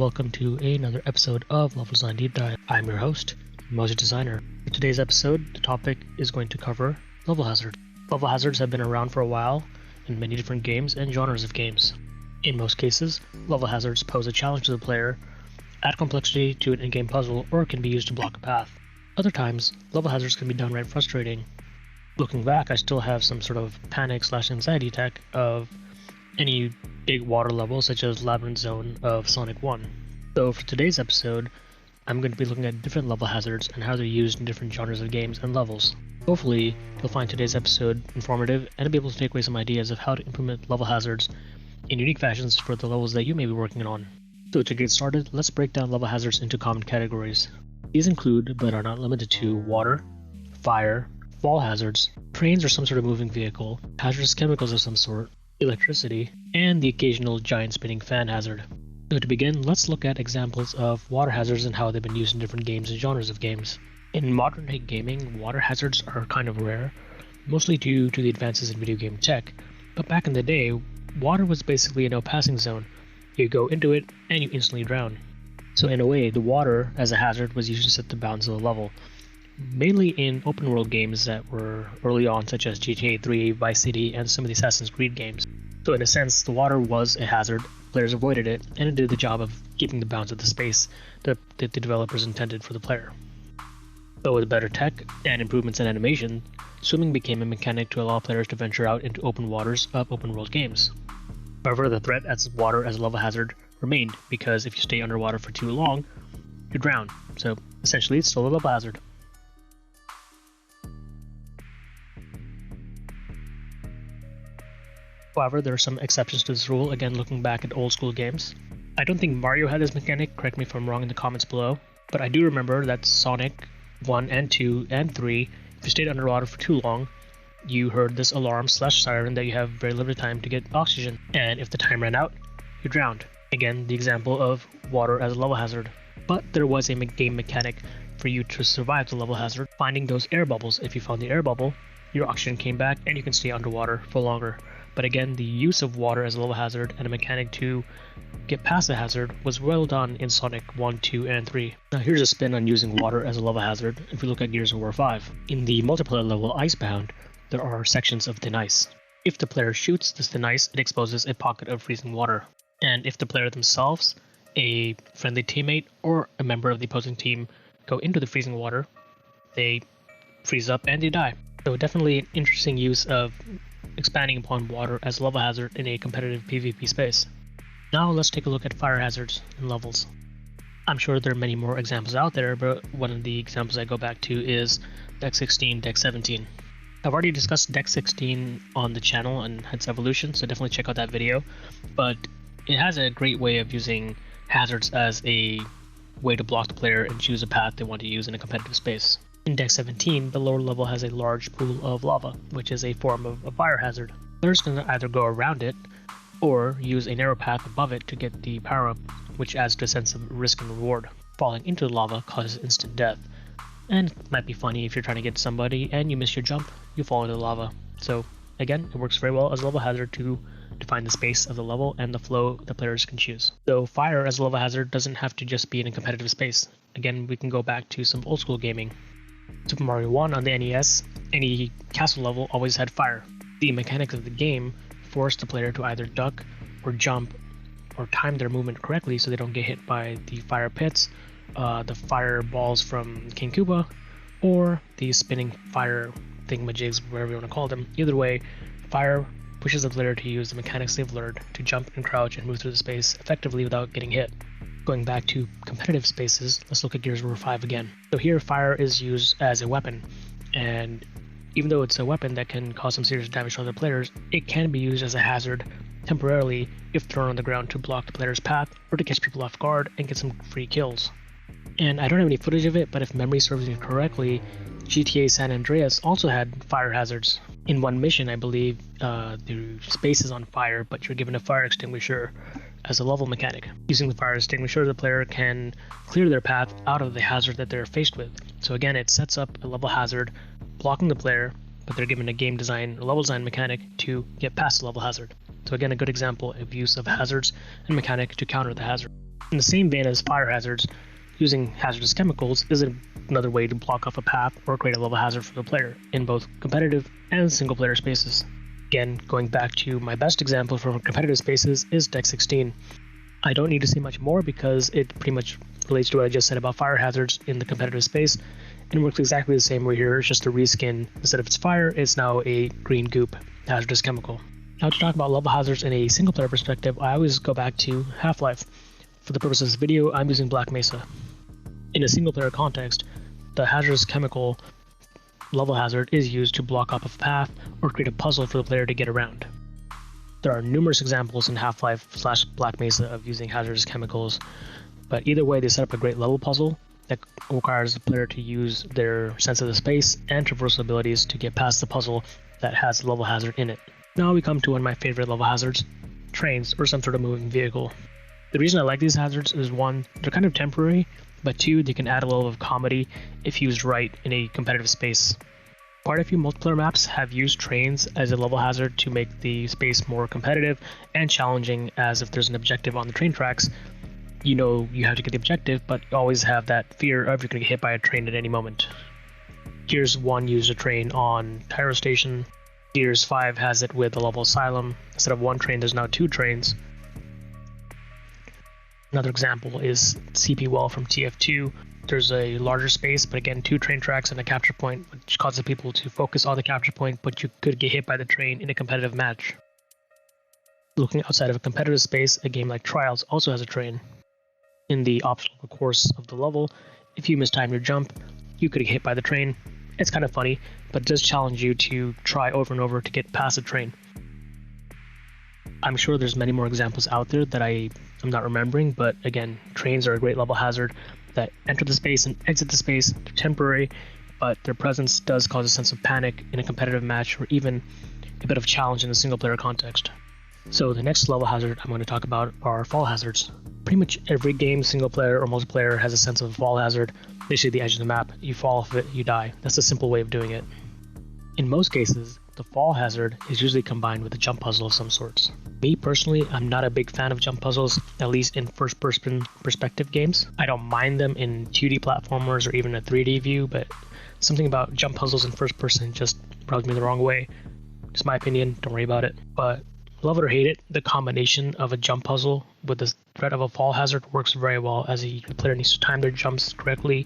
welcome to another episode of Level Design Deep Dive. I'm your host, Moses Designer. For today's episode, the topic is going to cover level hazards. Level hazards have been around for a while in many different games and genres of games. In most cases, level hazards pose a challenge to the player, add complexity to an in-game puzzle, or can be used to block a path. Other times, level hazards can be downright frustrating. Looking back, I still have some sort of panic/anxiety attack of any big water level such as Labyrinth Zone of Sonic 1. So for today's episode, I'm going to be looking at different level hazards and how they're used in different genres of games and levels. Hopefully, you'll find today's episode informative and be able to take away some ideas of how to implement level hazards in unique fashions for the levels that you may be working on. So to get started, let's break down level hazards into common categories. These include, but are not limited to, water, fire, fall hazards, trains or some sort of moving vehicle, hazardous chemicals of some sort, electricity, and the occasional giant spinning fan hazard. So to begin, let's look at examples of water hazards and how they've been used in different games and genres of games. In modern day gaming, water hazards are kind of rare, mostly due to the advances in video game tech, but back in the day, water was basically a no passing zone. You go into it and you instantly drown. So in a way, the water as a hazard was used to set the bounds of the level, mainly in open world games that were early on, such as GTA 3, Vice City, and some of the Assassin's Creed games. So in a sense, the water was a hazard, players avoided it, and it did the job of keeping the bounds of the space that the developers intended for the player. But with better tech and improvements in animation, swimming became a mechanic to allow players to venture out into open waters of open world games. However, the threat as water as a level hazard remained, because if you stay underwater for too long, you drown. So essentially, it's still a level hazard. However, there are some exceptions to this rule, again looking back at old school games. I don't think Mario had this mechanic, correct me if I'm wrong in the comments below, but I do remember that Sonic 1 and 2 and 3, if you stayed underwater for too long, you heard this alarm/siren that you have very limited time to get oxygen, and if the time ran out, you drowned. Again, the example of water as a level hazard. But there was a game mechanic for you to survive the level hazard, finding those air bubbles. If you found the air bubble, your oxygen came back and you can stay underwater for longer. But again, the use of water as a level hazard and a mechanic to get past the hazard was well done in Sonic 1, 2, and 3. Now here's a spin on using water as a level hazard if we look at Gears of War 5. In the multiplayer level Icebound, there are sections of thin ice. If the player shoots this thin ice, it exposes a pocket of freezing water. And if the player themselves, a friendly teammate, or a member of the opposing team go into the freezing water, they freeze up and they die. So definitely an interesting use of expanding upon water as a level hazard in a competitive PvP space. Now let's take a look at fire hazards and levels. I'm sure there are many more examples out there, but one of the examples I go back to is Deck 16, Deck 17. I've already discussed Deck 16 on the channel and its evolution, so definitely check out that video, but it has a great way of using hazards as a way to block the player and choose a path they want to use in a competitive space. In Deck 17, the lower level has a large pool of lava, which is a form of a fire hazard. Players can either go around it, or use a narrow path above it to get the power-up, which adds to a sense of risk and reward. Falling into the lava causes instant death, and it might be funny if you're trying to get somebody and you miss your jump, you fall into the lava. So again, it works very well as a level hazard to define the space of the level and the flow the players can choose. So fire as a level hazard doesn't have to just be in a competitive space. Again, we can go back to some old school gaming. Super Mario 1 on the NES, any castle level always had fire. The mechanics of the game forced the player to either duck or jump or time their movement correctly so they don't get hit by the fire pits, the fire balls from King Koopa, or the spinning fire thingamajigs, whatever you want to call them. Either way, fire pushes the player to use the mechanics they've learned to jump and crouch and move through the space effectively without getting hit. Going back to competitive spaces, let's look at Gears of War 5 again. So here, fire is used as a weapon, and even though it's a weapon that can cause some serious damage to other players, it can be used as a hazard temporarily if thrown on the ground to block the player's path or to catch people off guard and get some free kills. And I don't have any footage of it, but if memory serves me correctly, GTA San Andreas also had fire hazards. In one mission, I believe, the space is on fire, but you're given a fire extinguisher as a level mechanic. Using the fire extinguisher, the player can clear their path out of the hazard that they're faced with. So again, it sets up a level hazard, blocking the player, but they're given a game design or level design mechanic to get past the level hazard. So again, a good example of use of hazards and mechanic to counter the hazard. In the same vein as fire hazards, using hazardous chemicals is another way to block off a path or create a level hazard for the player in both competitive and single player spaces. Again, going back to my best example for competitive spaces is Deck 16. I don't need to say much more because it pretty much relates to what I just said about fire hazards in the competitive space, and works exactly the same way here. It's just a reskin. Instead of it's fire, it's now a green goop hazardous chemical. Now to talk about level hazards in a single player perspective, I always go back to Half-Life. For the purpose of this video, I'm using Black Mesa. In a single player context, the hazardous chemical level hazard is used to block off a path or create a puzzle for the player to get around. There are numerous examples in Half-Life / Black Mesa of using hazardous chemicals, but either way they set up a great level puzzle that requires the player to use their sense of the space and traversal abilities to get past the puzzle that has a level hazard in it. Now we come to one of my favorite level hazards, trains or some sort of moving vehicle. The reason I like these hazards is one, they're kind of temporary, but two, they can add a level of comedy if used right in a competitive space. Quite a few multiplayer maps have used trains as a level hazard to make the space more competitive and challenging, as if there's an objective on the train tracks, you know you have to get the objective, but you always have that fear of you're going to get hit by a train at any moment. Gears 1 used a train on Tyro Station. Gears 5 has it with the level Asylum. Instead of one train, there's now two trains. Another example is CP Well from TF2. There's a larger space, but again, two train tracks and a capture point, which causes people to focus on the capture point, but you could get hit by the train in a competitive match. Looking outside of a competitive space, a game like Trials also has a train. In the optional course of the level, if you mistime your jump, you could get hit by the train. It's kind of funny, but it does challenge you to try over and over to get past the train. I'm sure there's many more examples out there that I'm not remembering, but again, trains are a great level hazard that enter the space and exit the space. They're temporary, but their presence does cause a sense of panic in a competitive match or even a bit of challenge in a single player context. So the next level hazard I'm going to talk about are fall hazards. Pretty much every game, single player or multiplayer, has a sense of a fall hazard. Basically the edge of the map, you fall off of it, you die. That's a simple way of doing it. In most cases, the fall hazard is usually combined with a jump puzzle of some sorts. Me personally, I'm not a big fan of jump puzzles, at least in first-person perspective games. I don't mind them in 2D platformers or even a 3D view, but something about jump puzzles in first person just rubs me the wrong way. Just my opinion, don't worry about it. But love it or hate it, the combination of a jump puzzle with the threat of a fall hazard works very well, as the player needs to time their jumps correctly,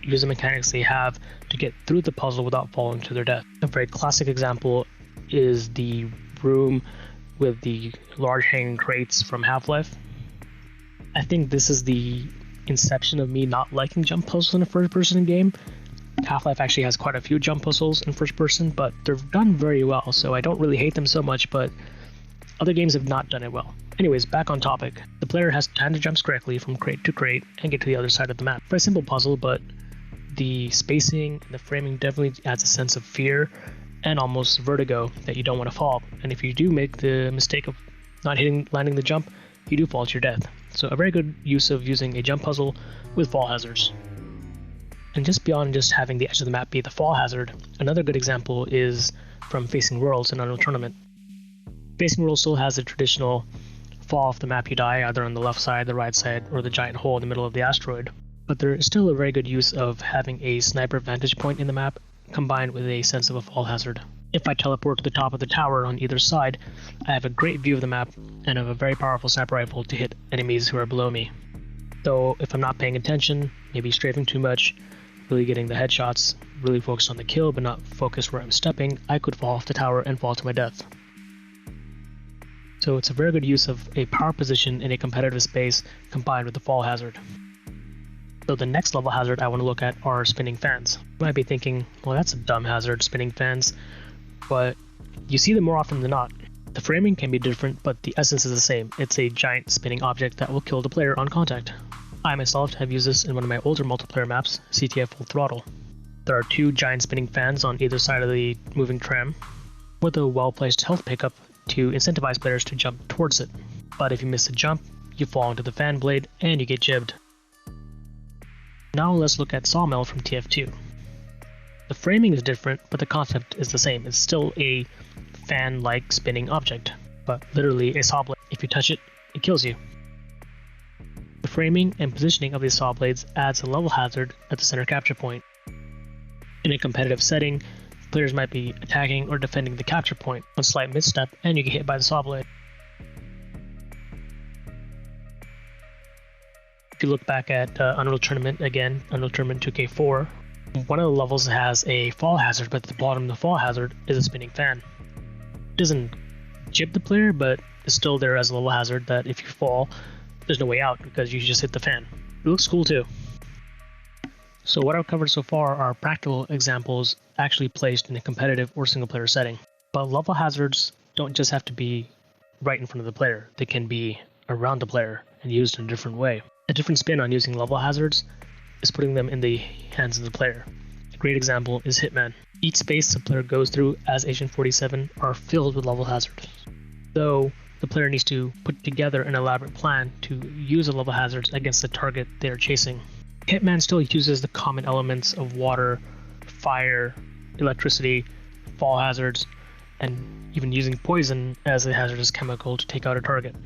use the mechanics they have to get through the puzzle without falling to their death. A very classic example is the room with the large hanging crates from Half-Life. I think this is the inception of me not liking jump puzzles in a first-person game. Half-Life actually has quite a few jump puzzles in first person, but they're done very well, so I don't really hate them so much, but other games have not done it well. Anyways, back on topic. The player has to time the jumps correctly from crate to crate and get to the other side of the map. Very simple puzzle, but the spacing and the framing definitely adds a sense of fear and almost vertigo that you don't want to fall. And if you do make the mistake of not landing the jump, you do fall to your death. So a very good use of using a jump puzzle with fall hazards. And just beyond just having the edge of the map be the fall hazard, another good example is from Facing Worlds in Unreal Tournament. Facing Worlds still has the traditional fall off the map, you die either on the left side, the right side, or the giant hole in the middle of the asteroid. But there is still a very good use of having a sniper vantage point in the map combined with a sense of a fall hazard. If I teleport to the top of the tower on either side, I have a great view of the map and have a very powerful sniper rifle to hit enemies who are below me. Though if I'm not paying attention, maybe strafing too much, really getting the headshots, really focused on the kill but not focused where I'm stepping, I could fall off the tower and fall to my death. So it's a very good use of a power position in a competitive space combined with the fall hazard. So the next level hazard I want to look at are spinning fans. You might be thinking, well, that's a dumb hazard, spinning fans, but you see them more often than not. The framing can be different, but the essence is the same. It's a giant spinning object that will kill the player on contact. I myself have used this in one of my older multiplayer maps, CTF Full Throttle. There are two giant spinning fans on either side of the moving tram, with a well-placed health pickup to incentivize players to jump towards it. But if you miss the jump, you fall into the fan blade and you get jibbed. Now let's look at Sawmill from TF2. The framing is different, but the concept is the same. It's still a fan-like spinning object, but literally a saw blade. If you touch it, it kills you. The framing and positioning of these saw blades adds a level hazard at the center capture point. In a competitive setting, players might be attacking or defending the capture point. One slight misstep and you get hit by the saw blade. If you look back at Unreal Tournament again, Unreal Tournament 2K4, one of the levels has a fall hazard, but at the bottom of the fall hazard is a spinning fan. It doesn't chip the player, but it's still there as a level hazard that if you fall, there's no way out because you just hit the fan. It looks cool too. So what I've covered so far are practical examples actually placed in a competitive or single player setting. But level hazards don't just have to be right in front of the player. They can be around the player and used in a different way. A different spin on using level hazards is putting them in the hands of the player. A great example is Hitman. Each space the player goes through as Agent 47 are filled with level hazards. Though the player needs to put together an elaborate plan to use the level hazards against the target they are chasing. Hitman still uses the common elements of water, fire, electricity, fall hazards, and even using poison as a hazardous chemical to take out a target.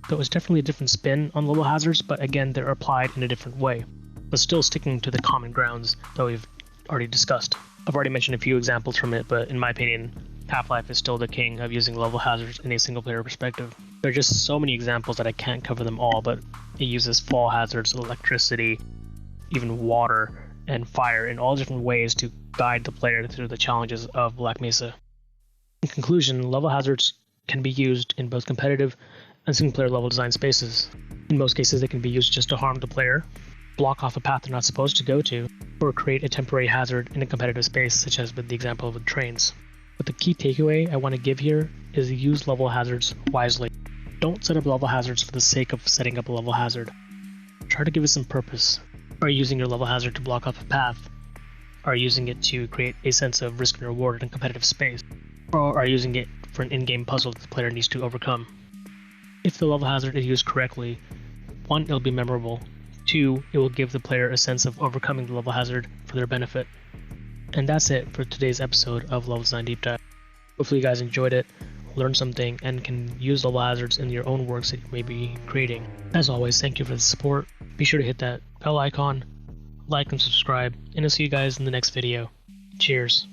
So it's definitely a different spin on level hazards, but again, they're applied in a different way, but still sticking to the common grounds that we've already discussed. I've already mentioned a few examples from it, but in my opinion, Half-Life is still the king of using level hazards in a single-player perspective. There are just so many examples that I can't cover them all, but it uses fall hazards, electricity, even water, and fire in all different ways to guide the player through the challenges of Black Mesa. In conclusion, level hazards can be used in both competitive and single-player level design spaces. In most cases, they can be used just to harm the player, block off a path they're not supposed to go to, or create a temporary hazard in a competitive space, such as with the example with trains. But the key takeaway I want to give here is to use level hazards wisely. Don't set up level hazards for the sake of setting up a level hazard. Try to give it some purpose. Are you using your level hazard to block off a path? Are you using it to create a sense of risk and reward in a competitive space? Or are you using it for an in-game puzzle that the player needs to overcome? If the level hazard is used correctly, 1, it'll be memorable, 2, it will give the player a sense of overcoming the level hazard for their benefit. And that's it for today's episode of Level Design Deep Dive. Hopefully you guys enjoyed it, learned something, and can use level hazards in your own works that you may be creating. As always, thank you for the support. Be sure to hit that bell icon, like and subscribe, and I'll see you guys in the next video. Cheers.